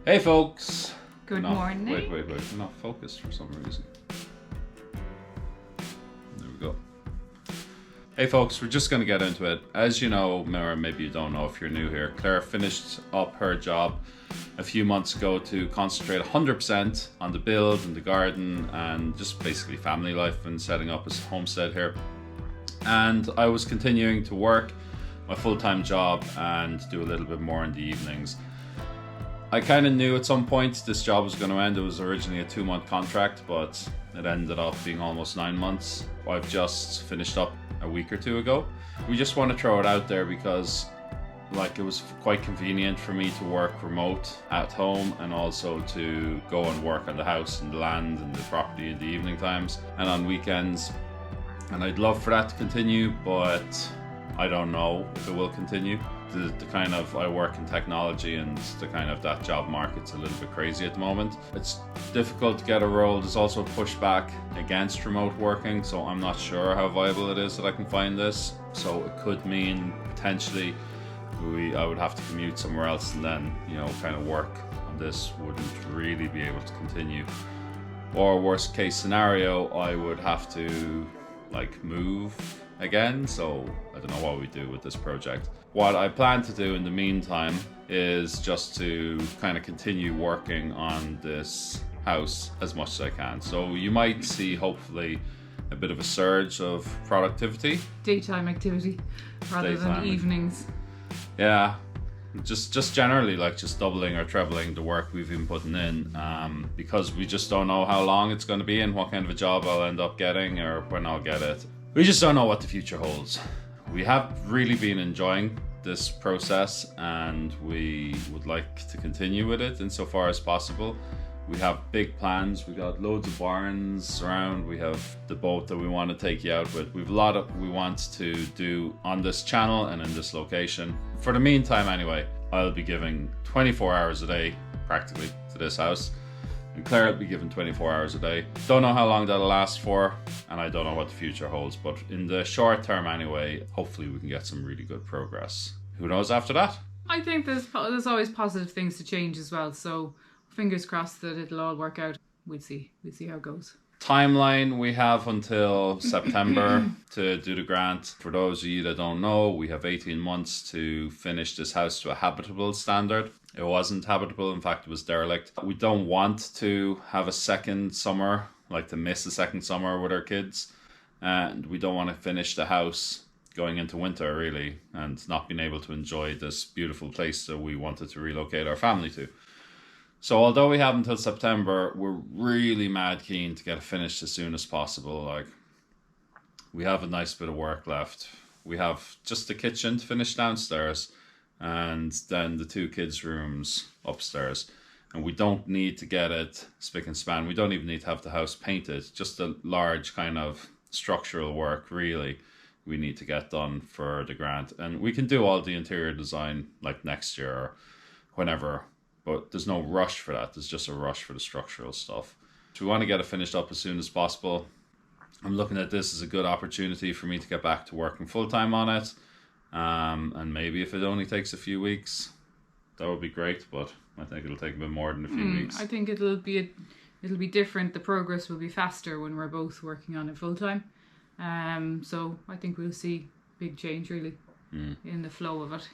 Hey folks! Good morning. Wait. We're not focused for some reason. There we go. Hey folks, we're just going to get into it. As you know, or maybe you don't know if you're new here, Claire finished up her job a few months ago to concentrate 100% on the build and the garden and just basically family life and setting up a homestead here. And I was continuing to work my full-time job and do a little bit more in the evenings. I kind of knew at some point this job was going to end. It was originally a 2-month contract, but it ended up being almost 9 months. I've just finished up a week or two ago. We just want to throw it out there because it was quite convenient for me to work remote at home and also to go and work on the house and the land and the property in the evening times and on weekends. And I'd love for that to continue, but I don't know if it will continue. The kind of, I work in technology and the kind of that job market's a little bit crazy at the moment. It's difficult to get a role. There's also pushback against remote working, so I'm not sure how viable it is that I can find this. So it could mean potentially I would have to commute somewhere else and then, kind of work on this wouldn't really be able to continue. Or worst case scenario, I would have to move again, so I don't know what we do with this project. What I plan to do in the meantime is just to kind of continue working on this house as much as I can. So you might see hopefully a bit of a surge of productivity. Daytime activity rather than evenings. Yeah, just generally just doubling or trebling the work we've been putting in, because we just don't know how long it's going to be and what kind of a job I'll end up getting or when I'll get it. We just don't know what the future holds. We have really been enjoying this process and we would like to continue with it insofar as possible. We have big plans. We got loads of barns around. We have the boat that we want to take you out with. We've a lot we want to do on this channel and in this location. For the meantime anyway, I'll be giving 24 hours a day practically to this house. And Claire will be given 24 hours a day. Don't know how long that'll last for, and I don't know what the future holds, but in the short term anyway, hopefully we can get some really good progress. Who knows after that? I think there's always positive things to change as well, so fingers crossed that it'll all work out. We'll see how it goes. Timeline, we have until September to do the grant. For those of you that don't know, we have 18 months to finish this house to a habitable standard. It wasn't habitable, in fact it was derelict. We don't want to have a second summer, to miss a second summer with our kids. And we don't want to finish the house going into winter really and not being able to enjoy this beautiful place that we wanted to relocate our family to. So although we have until September, we're really mad keen to get it finished as soon as possible. We have a nice bit of work left. We have just the kitchen to finish downstairs and then the 2 kids' rooms upstairs. And we don't need to get it spick and span. We don't even need to have the house painted. Just a large kind of structural work really we need to get done for the grant. And we can do all the interior design next year or whenever. But there's no rush for that. There's just a rush for the structural stuff. So we want to get it finished up as soon as possible. I'm looking at this as a good opportunity for me to get back to working full-time on it. And maybe if it only takes a few weeks, that would be great. But I think it'll take a bit more than a few weeks. I think it'll be different. The progress will be faster when we're both working on it full-time. So I think we'll see big change really in the flow of it,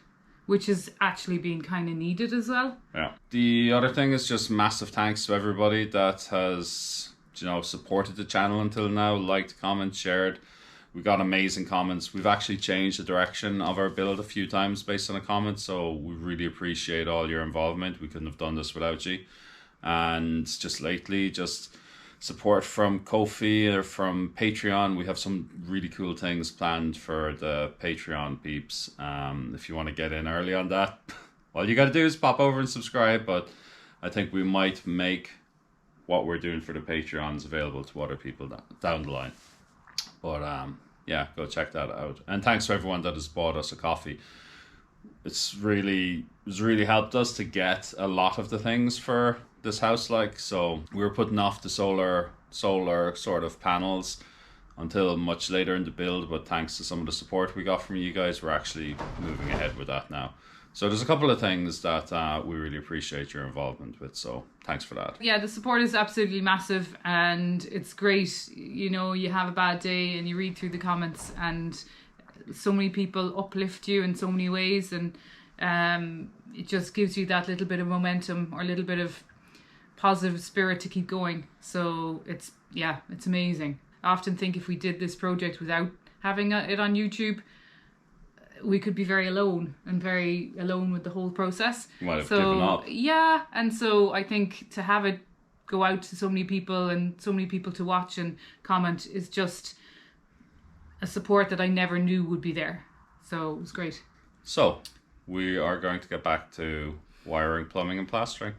which has actually been kind of needed as well. Yeah. The other thing is just massive thanks to everybody that has, supported the channel until now, liked, commented, shared. We got amazing comments. We've actually changed the direction of our build a few times based on a comment, so we really appreciate all your involvement. We couldn't have done this without you. And just lately, support from Ko-fi or from Patreon. We have some really cool things planned for the Patreon peeps. If you want to get in early on that, all you got to do is pop over and subscribe. But I think we might make what we're doing for the Patreons available to other people down the line. But yeah, go check that out. And thanks to everyone that has bought us a coffee. It's really helped us to get a lot of the things for this house. So we were putting off the solar sort of panels until much later in the build, but thanks to some of the support we got from you guys, we're actually moving ahead with that now. So there's a couple of things that we really appreciate your involvement with, so thanks for that. Yeah, the support is absolutely massive, and it's great. You know, you have a bad day and you read through the comments, and so many people uplift you in so many ways, and it just gives you that little bit of momentum or a little bit of positive spirit to keep going. So it's amazing. I often think if we did this project without having it on YouTube, we could be very alone with the whole process. You might have given up. Yeah, and so I think to have it go out to so many people and so many people to watch and comment is just a support that I never knew would be there. So it was great. So we are going to get back to wiring, plumbing and plastering.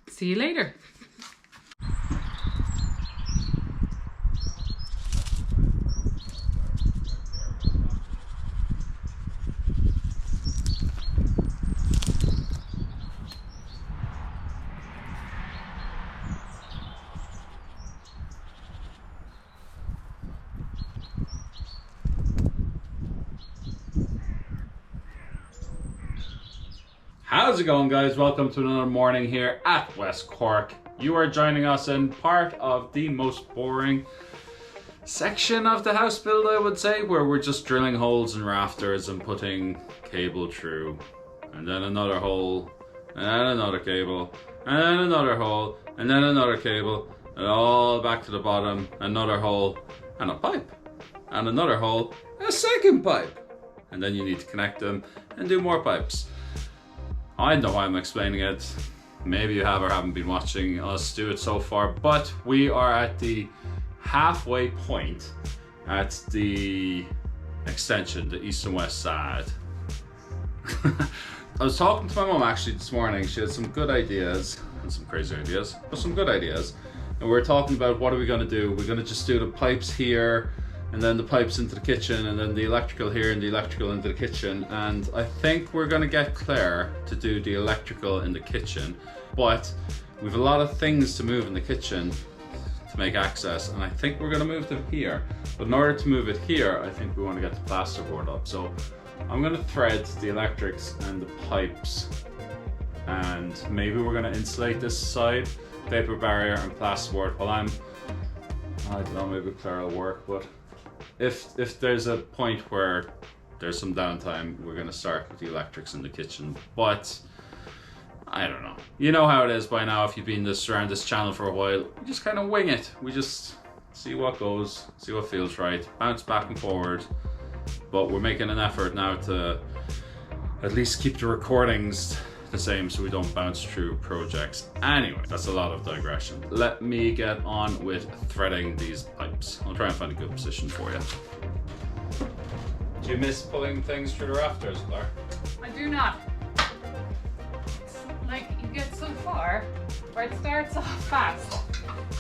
See you later. How's it going, guys? Welcome to another morning here at West Cork. You are joining us in part of the most boring section of the house build, I would say, where we're just drilling holes in rafters and putting cable through, and then another hole, and then another cable, and then another hole, and then another cable, and all back to the bottom, another hole, and a pipe, and another hole, and a second pipe, and then you need to connect them and do more pipes. I don't know why I'm explaining it. Maybe you have or haven't been watching us do it so far, but we are at the halfway point at the extension, the east and west side. I was talking to my mum actually this morning. She had some good ideas, and some crazy ideas, but some good ideas. And we were talking about what are we going to do. We're going to just do the pipes here, and then the pipes into the kitchen, and then the electrical here and the electrical into the kitchen. And I think we're going to get Claire to do the electrical in the kitchen, but we have a lot of things to move in the kitchen to make access, and I think we're going to move them here. But in order to move it here, I think we want to get the plasterboard up. So I'm going to thread the electrics and the pipes, and maybe we're going to insulate this side, vapor barrier and plasterboard while I don't know, maybe Claire will work, but if there's a point where there's some downtime, we're going to start with the electrics in the kitchen. But I don't know. You know how it is by now if you've been around this channel for a while. We just kind of wing it. We just see what goes, see what feels right, bounce back and forward. But we're making an effort now to at least keep the recordings the same so we don't bounce through projects. Anyway, that's a lot of digression. Let me get on with threading these pipes. I'll try and find a good position for you. Do you miss pulling things through the rafters, Claire? I do not. It's like you get so far where it starts off fast,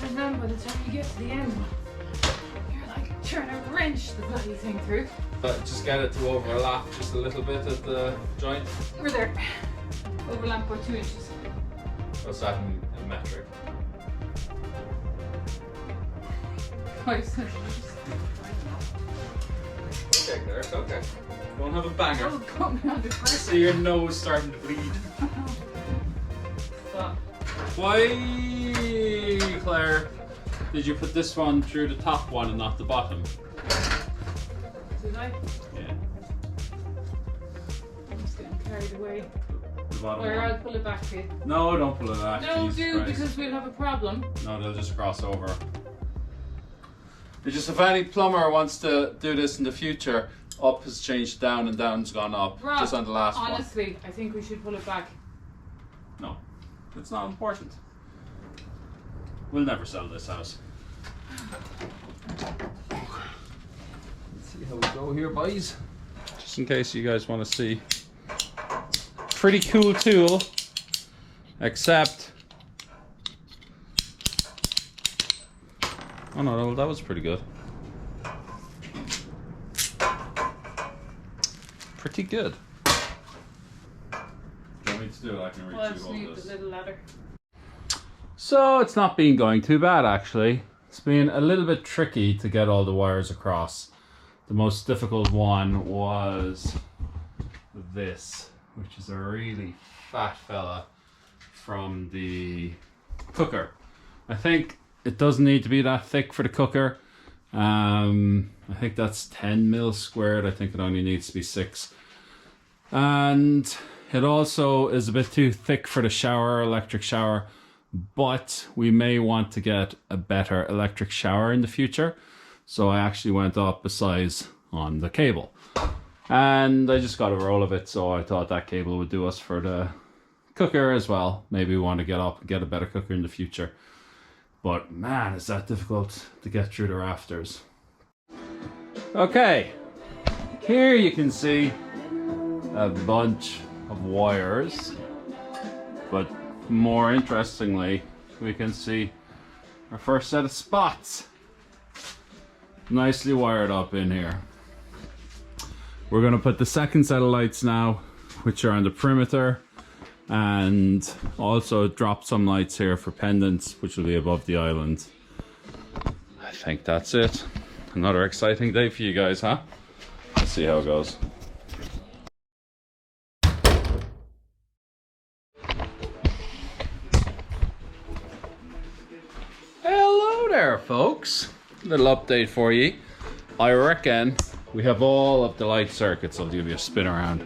and then by the time you get to the end, you're like trying to wrench the bloody thing through. Just get it to overlap just a little bit at the joint. We're there. Overlap by 2 inches. What's that in metric? 5 centimeters. Okay, Claire, it's okay. Don't have a banger. Oh, got me on the first. See your nose starting to bleed. Stop. Why, Claire, did you put this one through the top one and not the bottom? Did I? Yeah. I'm just getting carried away. The bottom Or one. I'll pull it back for you. No, don't pull it back. No, Jesus do, Christ. because we'll have a problem. No, they'll just cross over. It's just if any plumber wants to do this in the future, up has changed down and down's gone up. Rob, just on the last one. honestly, I think we should pull it back. No, it's not important. We'll never sell this house. Let's see how we go here, boys. Just in case you guys want to see. Pretty cool tool, except... Oh no, that was pretty good. Pretty good. Do you want me to do it? I can reach Well, I you just hold need this. the little ladder. So it's not been going too bad actually. It's been a little bit tricky to get all the wires across. The most difficult one was this, which is a really fat fella from the cooker. I think it doesn't need to be that thick for the cooker. I think that's 10 mil squared. I think it only needs to be 6. And it also is a bit too thick for the shower, electric shower, but we may want to get a better electric shower in the future. So I actually went up a size on the cable. And I just got a roll of it, so I thought that cable would do us for the cooker as well. Maybe we want to get up and get a better cooker in the future. But man, is that difficult to get through the rafters. Okay, here you can see a bunch of wires. But more interestingly, we can see our first set of spots. Nicely wired up in here. We're going to put the second set of lights now, which are on the perimeter, and also drop some lights here for pendants, which will be above the island. I think that's it. Another exciting day for you guys, huh? Let's see how it goes. Hello there, folks. Little update for you. I reckon we have all of the light circuits. I'll give you a spin around.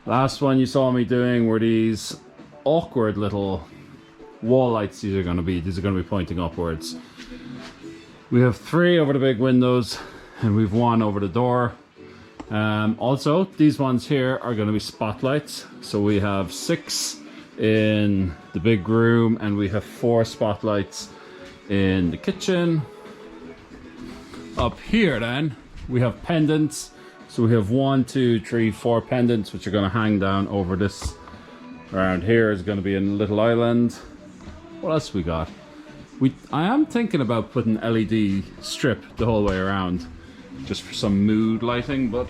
Last one you saw me doing were these awkward little wall lights. These are going to be pointing upwards. We have 3 over the big windows, and we've 1 over the door. Also, these ones here are going to be spotlights. So we have 6 in the big room, and we have 4 spotlights in the kitchen. Up here then, we have pendants. So we have 1, 2, 3, 4 pendants, which are going to hang down over this. Around here is going to be a little island. What else we got? I am thinking about putting LED strip the whole way around, just for some mood lighting, but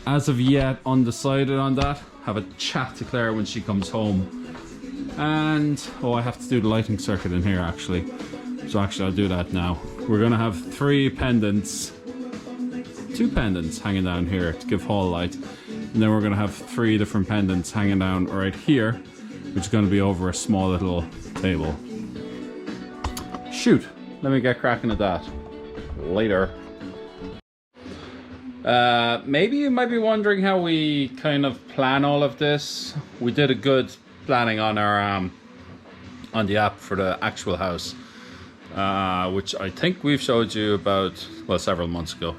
as of yet, undecided on that. Have a chat to Claire when she comes home. And, oh, I have to do the lighting circuit in here actually. So actually I'll do that now. We're going to have 3 pendants. 2 pendants hanging down here to give hall light, and then we're going to have 3 different pendants hanging down right here, which is going to be over a small little table. Shoot, let me get cracking at that later. Maybe you might be wondering how we kind of plan all of this. We did a good planning on our on the app for the actual house, which I think we've showed you about, well, several months ago.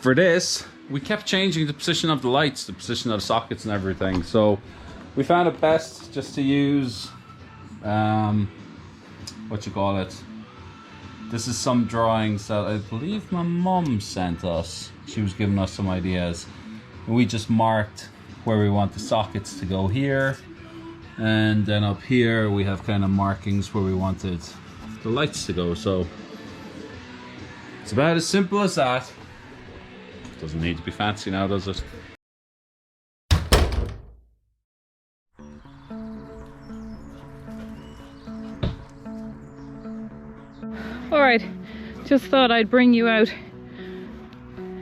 For this, we kept changing the position of the lights, the position of the sockets and everything. So we found it best just to use, what you call it. This is some drawings that I believe my mum sent us. She was giving us some ideas. And we just marked where we want the sockets to go here. And then up here we have kind of markings where we wanted the lights to go. So it's about as simple as that. Doesn't need to be fancy now, does it? Alright, just thought I'd bring you out.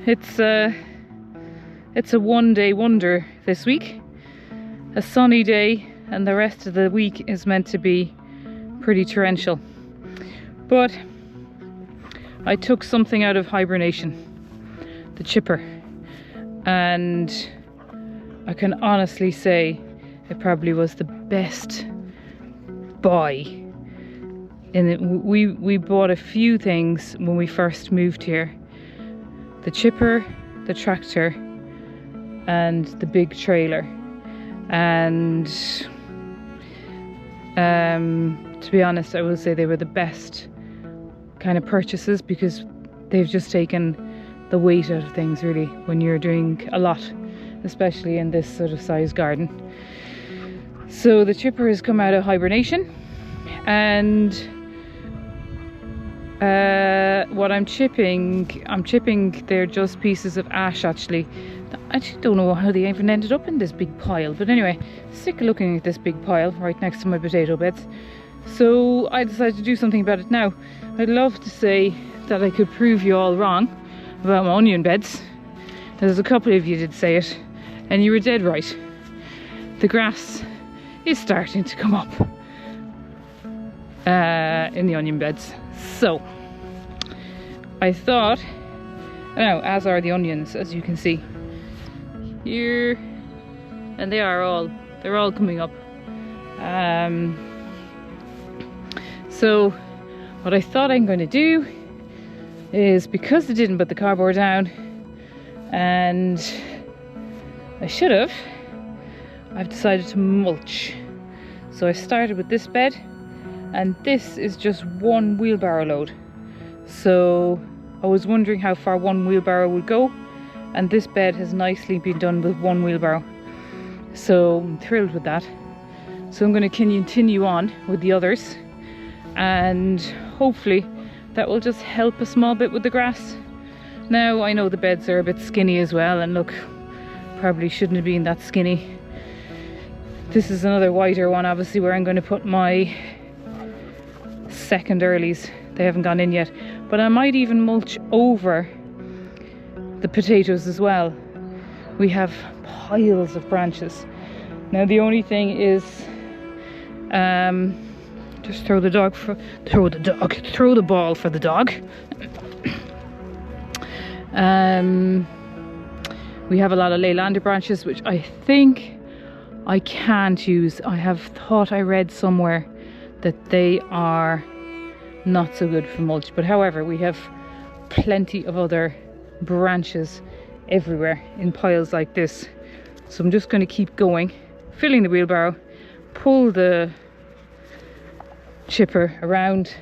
It's a one-day wonder this week. A sunny day, and the rest of the week is meant to be pretty torrential. But I took something out of hibernation. The chipper, and I can honestly say it probably was the best buy. We bought a few things when we first moved here: the chipper, the tractor, and the big trailer. And to be honest, I will say they were the best kind of purchases, because they've just taken the weight out of things really when you're doing a lot, especially in this sort of size garden. So the chipper has come out of hibernation, and what I'm chipping, they're just pieces of ash actually. I actually don't know how they even ended up in this big pile, but anyway, sick of looking at this big pile right next to my potato beds. So I decided to do something about it now. I'd love to say that I could prove you all wrong about my onion beds. There's a couple of you did say it. And you were dead right. The grass is starting to come up in the onion beds. So I thought, now as are the onions, as you can see here, and they're all coming up. So what I thought I'm going to do is, because I didn't put the cardboard down, and I should have, I've decided to mulch. So I started with this bed, and this is just one wheelbarrow load. So I was wondering how far one wheelbarrow would go, and this bed has nicely been done with one wheelbarrow. So I'm thrilled with that. So I'm going to continue on with the others, and hopefully that will just help a small bit with the grass. Now I know the beds are a bit skinny as well, and look, probably shouldn't have been that skinny. This is another wider one, obviously, where I'm going to put my second earlies. They haven't gone in yet, but I might even mulch over the potatoes as well. We have piles of branches. Now the only thing is, just throw the ball for the dog. We have a lot of Leylander branches, which I think I can't use. I have thought I read somewhere that they are not so good for mulch, but however, we have plenty of other branches everywhere in piles like this. So I'm just going to keep going, filling the wheelbarrow, pull the chipper around,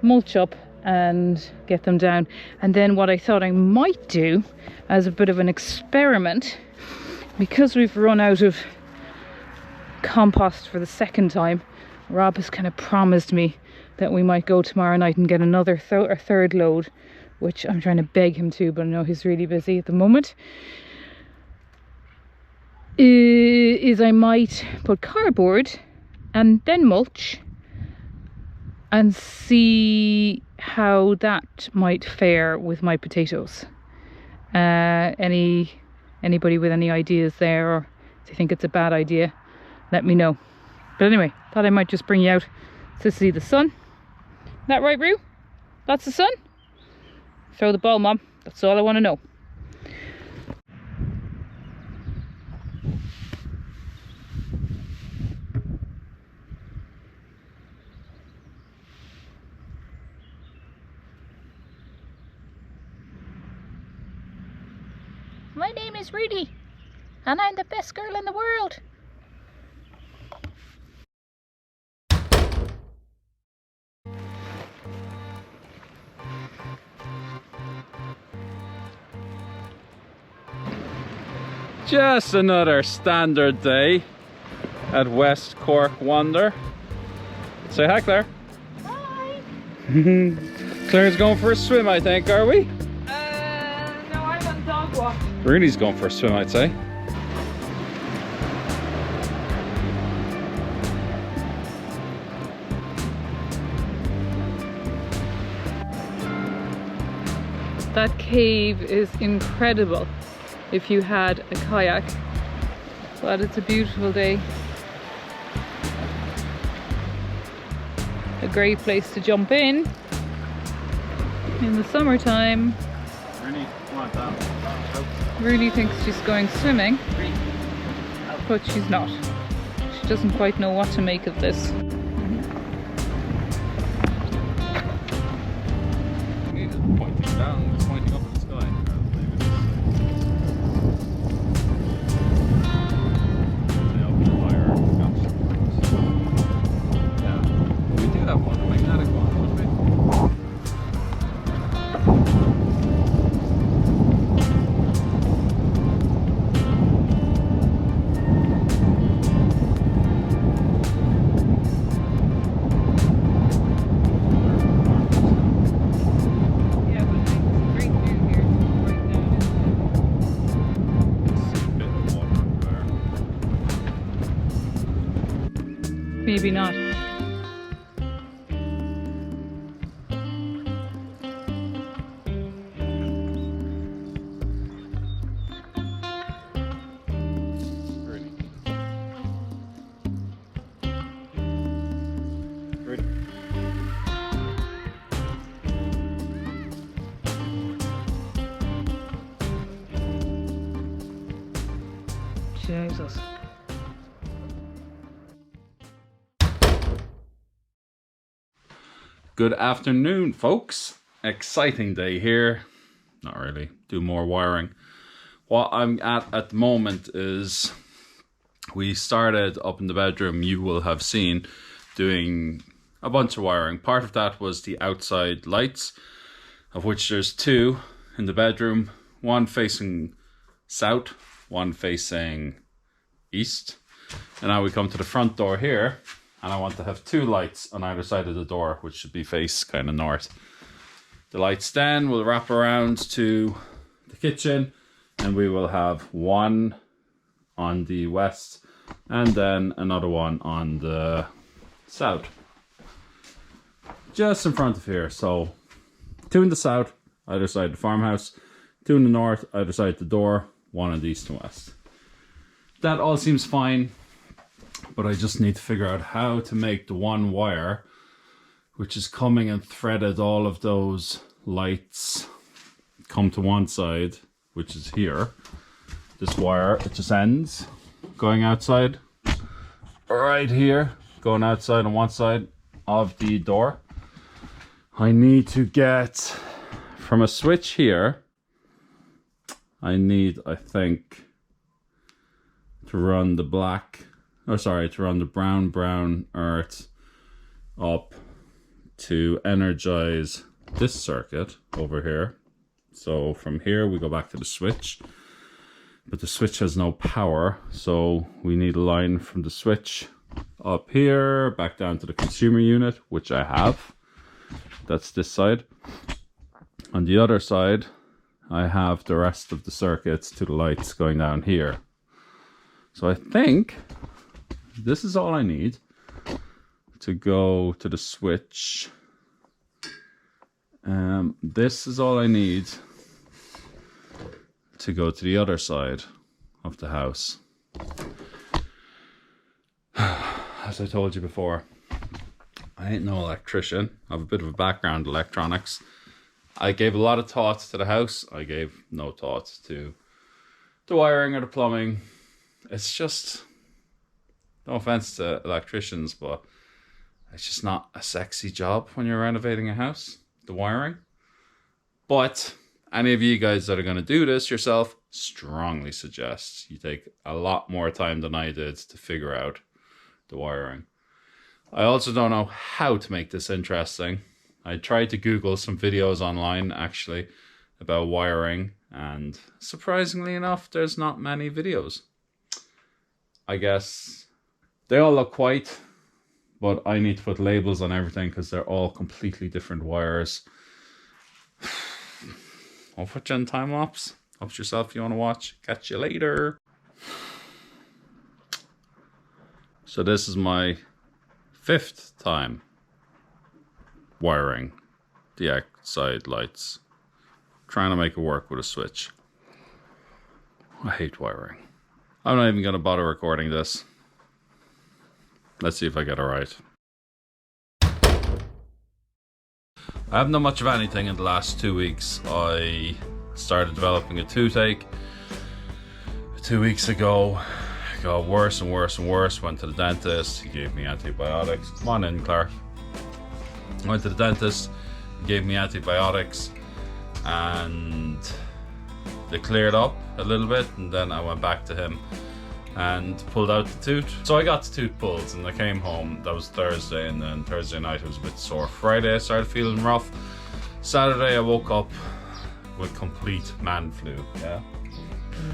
mulch up and get them down. And then what I thought I might do as a bit of an experiment, because we've run out of compost for the second time, Rob has kind of promised me that we might go tomorrow night and get another third load, which I'm trying to beg him to, but I know he's really busy at the moment. Is I might put cardboard and then mulch and see how that might fare with my potatoes. Anybody with any ideas there, or if you think it's a bad idea, let me know. But anyway, thought I might just bring you out to see the sun. That right, Roo? That's the sun? Throw the ball, Mom. That's all I want to know. My name is Rudy, and I'm the best girl in the world. Just another standard day at West Cork Wander. Say hi, Claire. Hi. Claire's going for a swim, I think, are we? No, I'm on dog walk. Rooney's going for a swim, I'd say. That cave is incredible if you had a kayak, but it's a beautiful day. A great place to jump in the summertime. Rooney, come on, down. Really thinks she's going swimming, but she's not. She doesn't quite know what to make of this. It's pointing down, it's pointing up at the sky. Yeah, we do have one, a magnetic one, don't we? Maybe not. hate us. Good afternoon, folks. Exciting day here. Not really. Do more wiring. What I'm at the moment is we started up in the bedroom, you will have seen, doing a bunch of wiring. Part of that was the outside lights, of which there's two in the bedroom, one facing south, one facing east. And now we come to the front door here, and I want to have two lights on either side of the door, which should be face kind of north. The lights then will wrap around to the kitchen, and we will have one on the west and then another one on the south. Just in front of here. So two in the south, either side of the farmhouse, two in the north, either side of the door, one in the east and west. That all seems fine, but I just need to figure out how to make the one wire which is coming and threaded all of those lights come to one side, which is here. This wire, it just ends going outside right here, going outside on one side of the door. I need to get from a switch here, I need, I think, to run the brown earth up to energize this circuit over here. So from here we go back to the switch, but the switch has no power, so we need a line from the switch up here back down to the consumer unit, which I have. That's this side. On the other side I have the rest of the circuits to the lights going down here. So I think this is all I need to go to the switch. This is all I need to go to the other side of the house. As I told you before, I ain't no electrician. I have a bit of a background in electronics. I gave a lot of thought to the house. I gave no thought to the wiring or the plumbing. It's just, no offense to electricians, but it's just not a sexy job when you're renovating a house, the wiring. But any of you guys that are going to do this yourself, strongly suggest you take a lot more time than I did to figure out the wiring. I also don't know how to make this interesting. I tried to Google some videos online, actually, about wiring, and surprisingly enough, there's not many videos. I guess they all look white, but I need to put labels on everything because they're all completely different wires. I'll put you in time lapse. Helps yourself if you want to watch. Catch you later. So this is my 5th time wiring the outside lights. Trying to make it work with a switch. I hate wiring. I'm not even going to bother recording this. Let's see if I get it right. I haven't done much of anything in the last 2 weeks. I started developing a toothache 2 weeks ago. It got worse and worse and worse. Went to the dentist. He gave me antibiotics. Come on in, Claire. Went to the dentist. He gave me antibiotics. And they cleared up a little bit. And then I went back to him and pulled out the tooth. So I got the tooth pulled and I came home. That was Thursday, and then Thursday night I was a bit sore. Friday I started feeling rough. Saturday I woke up with complete man flu. Yeah?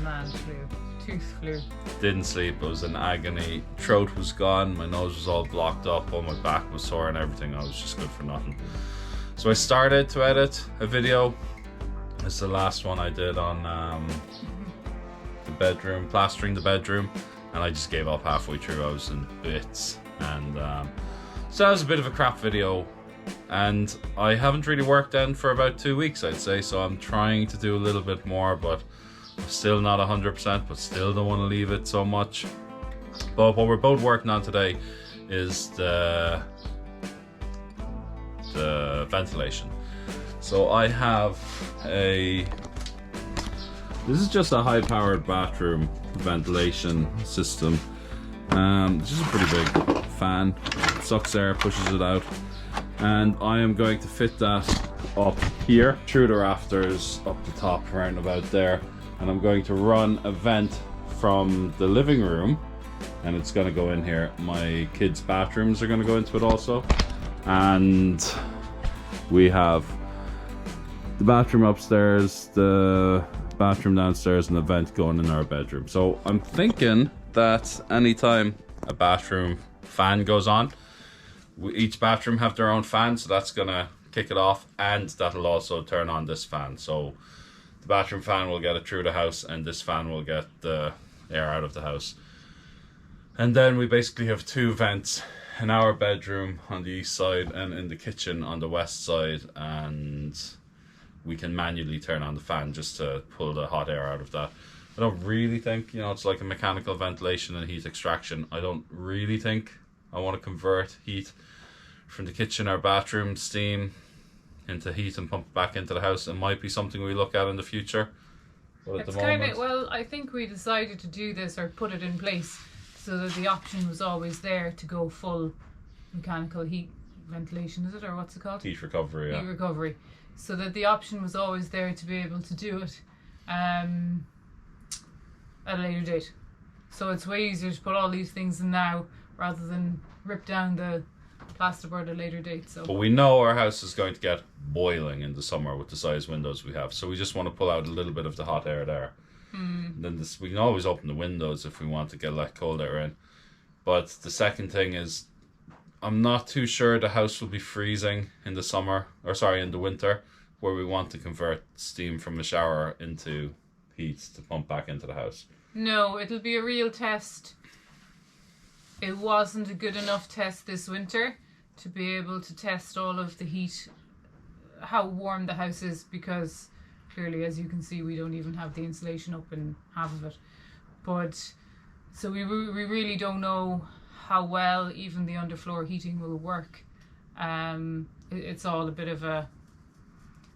Man flu. Tooth flu. Didn't sleep, I was in agony. Throat was gone, my nose was all blocked up, all my back was sore and everything. I was just good for nothing. So I started to edit a video. It's the last one I did on the bedroom, plastering the bedroom, and I just gave up halfway through. I was in bits, and so that was a bit of a crap video, and I haven't really worked in for about 2 weeks, I'd say. So I'm trying to do a little bit more, but I'm still not 100%, but still don't want to leave it so much. But what we're both working on today is the ventilation. So I have this is just a high-powered bathroom ventilation system. This is a pretty big fan. It sucks air, pushes it out. And I am going to fit that up here through the rafters up the top around about there. And I'm going to run a vent from the living room, and it's going to go in here. My kids' bathrooms are going to go into it also. And we have the bathroom upstairs, the bathroom downstairs, and the vent going in our bedroom. So I'm thinking that anytime a bathroom fan goes on, each bathroom have their own fan, so that's gonna kick it off, and that'll also turn on this fan. So the bathroom fan will get it through the house, and this fan will get the air out of the house. And then we basically have two vents in our bedroom on the east side and in the kitchen on the west side, and we can manually turn on the fan just to pull the hot air out of that. I don't really think, you know, it's like a mechanical ventilation and heat extraction. I don't really think I want to convert heat from the kitchen or bathroom steam into heat and pump it back into the house. It might be something we look at in the future, but at the moment, well, I think we decided to do this or put it in place so that the option was always there to go full mechanical heat ventilation, is it, or what's it called? Heat recovery, yeah. Heat recovery. So that the option was always there to be able to do it at a later date. So it's way easier to put all these things in now rather than rip down the plasterboard at a later date. So, but we know our house is going to get boiling in the summer with the size windows we have, so we just want to pull out a little bit of the hot air there. Then we can always open the windows if we want to get that cold air in. But the second thing is, I'm not too sure the house will be freezing in the summer, or sorry, in the winter, where we want to convert steam from a shower into heat to pump back into the house. No, it'll be a real test. It wasn't a good enough test this winter to be able to test all of the heat, how warm the house is, because clearly, as you can see, we don't even have the insulation up in half of it. But so we really don't know how well even the underfloor heating will work. It's all a bit of a,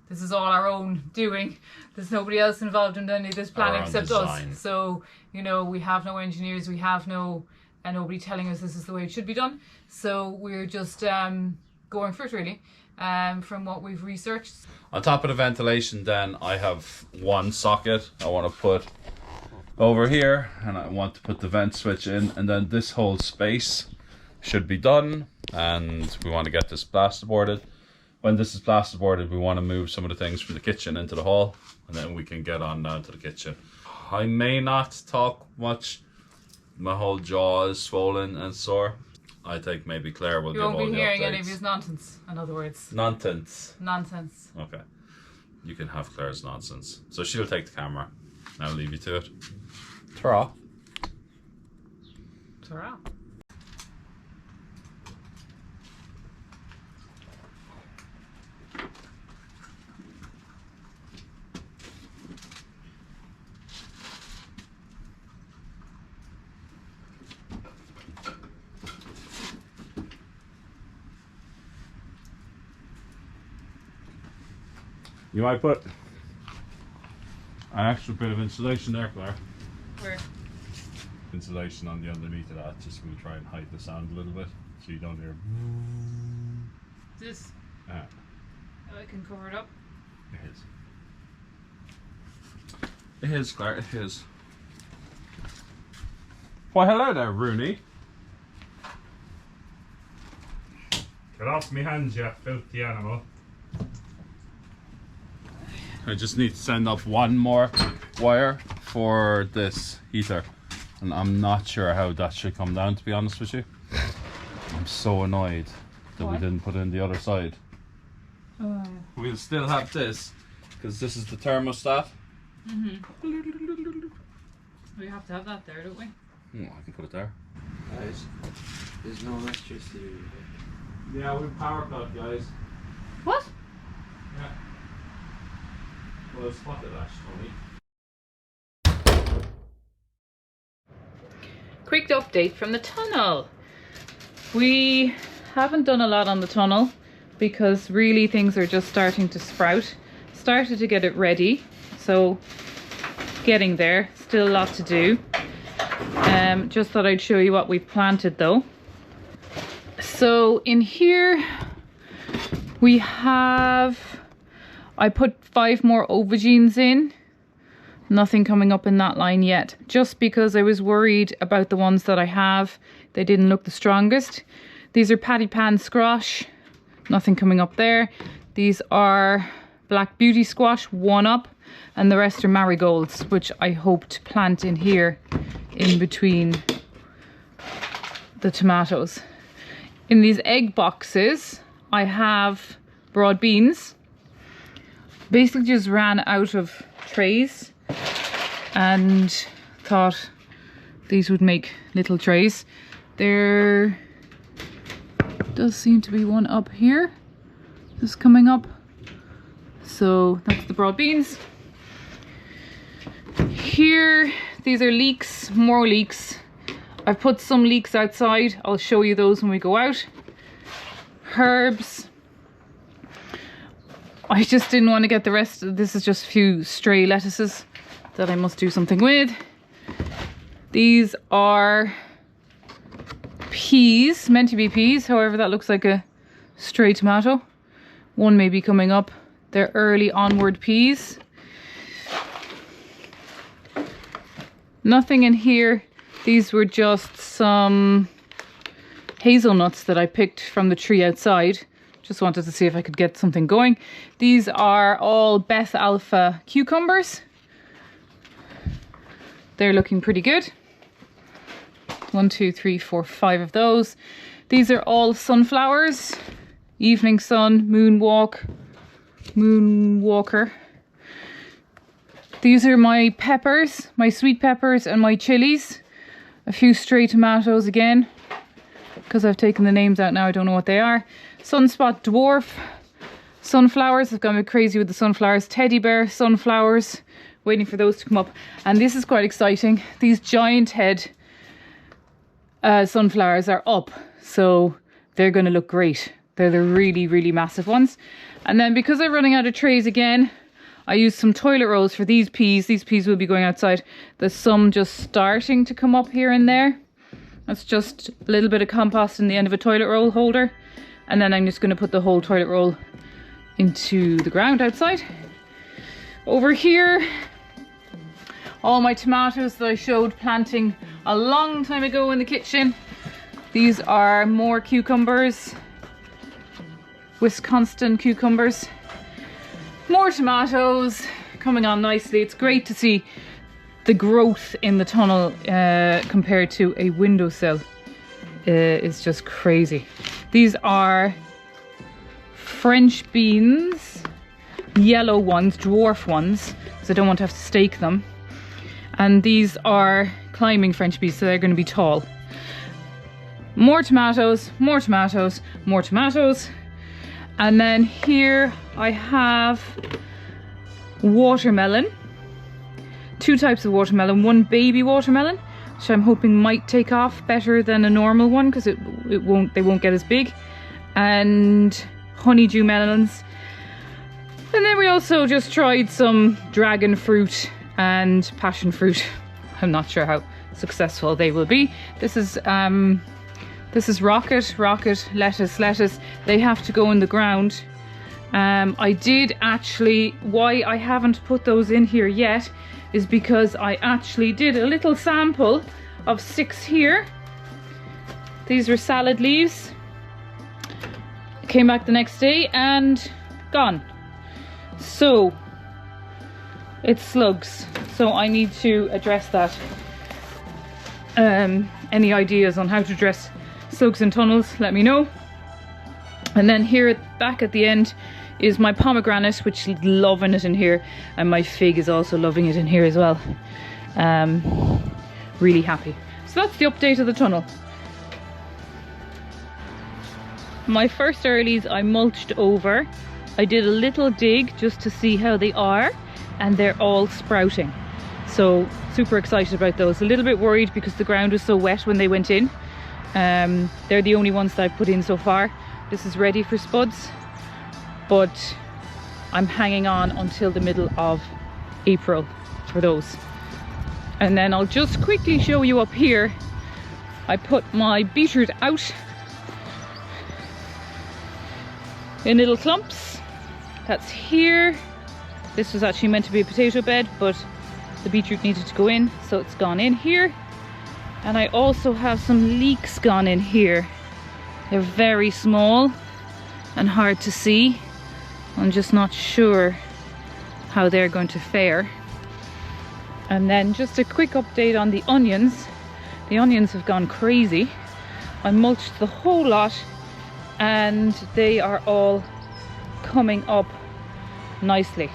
this is all our own doing. There's nobody else involved in any of this planning except design. us. So, you know, we have no engineers, we have nobody telling us this is the way it should be done. So we're just going for it really, from what we've researched. On top of the ventilation, then I have one socket I want to put over here, and I want to put the vent switch in, and then this whole space should be done, and we want to get this plasterboarded. When this is plasterboarded, we want to move some of the things from the kitchen into the hall, and then we can get on down to the kitchen. I may not talk much. My whole jaw is swollen and sore. I think maybe Claire will give all the updates. You won't be hearing any of his nonsense, in other words. Nonsense. Nonsense. Okay. You can have Claire's nonsense. So she'll take the camera. I'll leave you to it. Ta-ra. Ta-ra. You might put an extra bit of insulation there, Claire. Where? Insulation on the underneath of that, just going to try and hide the sound a little bit, so you don't hear. This? Yeah. I can cover it up. It is. It is, Claire, it is. Why, hello there, Rooney. Get off me hands, you filthy animal. I just need to send up one more wire for this heater, and I'm not sure how that should come down, to be honest with you. I'm so annoyed that we didn't put in the other side. We'll still have this, because this is the thermostat. We have to have that there, don't we? Oh, I can put it there. Guys, there's no electricity. Yeah, we've power cut, guys. What? Yeah. Well, I spotted Ashton. Quick update from the tunnel. We haven't done a lot on the tunnel because really things are just starting to sprout. Started to get it ready, so getting there, still a lot to do. Just thought I'd show you what we've planted though. So in here we have, I put 5 more aubergines in. Nothing coming up in that line yet, just because I was worried about the ones that I have. They didn't look the strongest. These are patty pan squash. Nothing coming up there. These are black beauty squash, 1 up, and the rest are marigolds, which I hope to plant in here in between the tomatoes. In these egg boxes I have broad beans. Basically just ran out of trays and thought these would make little trays. There does seem to be one up here just coming up, so that's the broad beans. Here, these are leeks, more leeks. I've put some leeks outside. I'll show you those when we go out. Herbs. I just didn't want to get the rest. This is just a few stray lettuces that I must do something with. These are peas, meant to be peas. However, that looks like a stray tomato. One may be coming up. They're early onward peas. Nothing in here. These were just some hazelnuts that I picked from the tree outside. Just wanted to see if I could get something going. These are all Beth Alpha cucumbers. They're looking pretty good. 1, 2, 3, 4, 5 of those. These are all sunflowers. Evening sun, moonwalker. These are my peppers, my sweet peppers and my chilies. A few stray tomatoes again, because I've taken the names out now, I don't know what they are. Sunspot dwarf sunflowers. I've gone a bit crazy with the sunflowers. Teddy bear sunflowers, waiting for those to come up. And this is quite exciting. These giant head sunflowers are up, so they're going to look great. They're the really, really massive ones. And then because I'm running out of trays again, I used some toilet rolls for these peas. These peas will be going outside. There's some just starting to come up here and there. That's just a little bit of compost in the end of a toilet roll holder. And then I'm just going to put the whole toilet roll into the ground outside. Over here, all my tomatoes that I showed planting a long time ago in the kitchen. These are more cucumbers. Wisconsin cucumbers. More tomatoes coming on nicely. It's great to see the growth in the tunnel compared to a windowsill. It's just crazy. These are French beans, yellow ones, dwarf ones, so I don't want to have to stake them. And these are climbing French beans, so they're going to be tall. More tomatoes, more tomatoes, more tomatoes. And then here I have watermelon. 2 types of watermelon. One baby watermelon, which I'm hoping might take off better than a normal one, because they won't get as big. And honeydew melons. And then we also just tried some dragon fruit and passion fruit. I'm not sure how successful they will be. This is rocket, lettuce. They have to go in the ground. I did actually, why I haven't put those in here yet is because I actually did a little sample of 6 here. These were salad leaves. Came back the next day and gone. So it's slugs. So I need to address that. Any ideas on how to address slugs in tunnels, let me know. And then here back at the end is my pomegranate, which is loving it in here, and my fig is also loving it in here as well. Really happy. So that's the update of the tunnel. My first earlies I mulched over. I did a little dig just to see how they are, and they're all sprouting. So super excited about those. A little bit worried because the ground was so wet when they went in. They're the only ones that I've put in so far. This is ready for spuds, but I'm hanging on until the middle of April for those. And then I'll just quickly show you up here. I put my beetroot out in little clumps. That's here. This was actually meant to be a potato bed, but the beetroot needed to go in, so it's gone in here. And I also have some leeks gone in here. They're very small and hard to see. I'm just not sure how they're going to fare. And then just a quick update on the onions. The onions have gone crazy. I mulched the whole lot and they are all coming up nicely.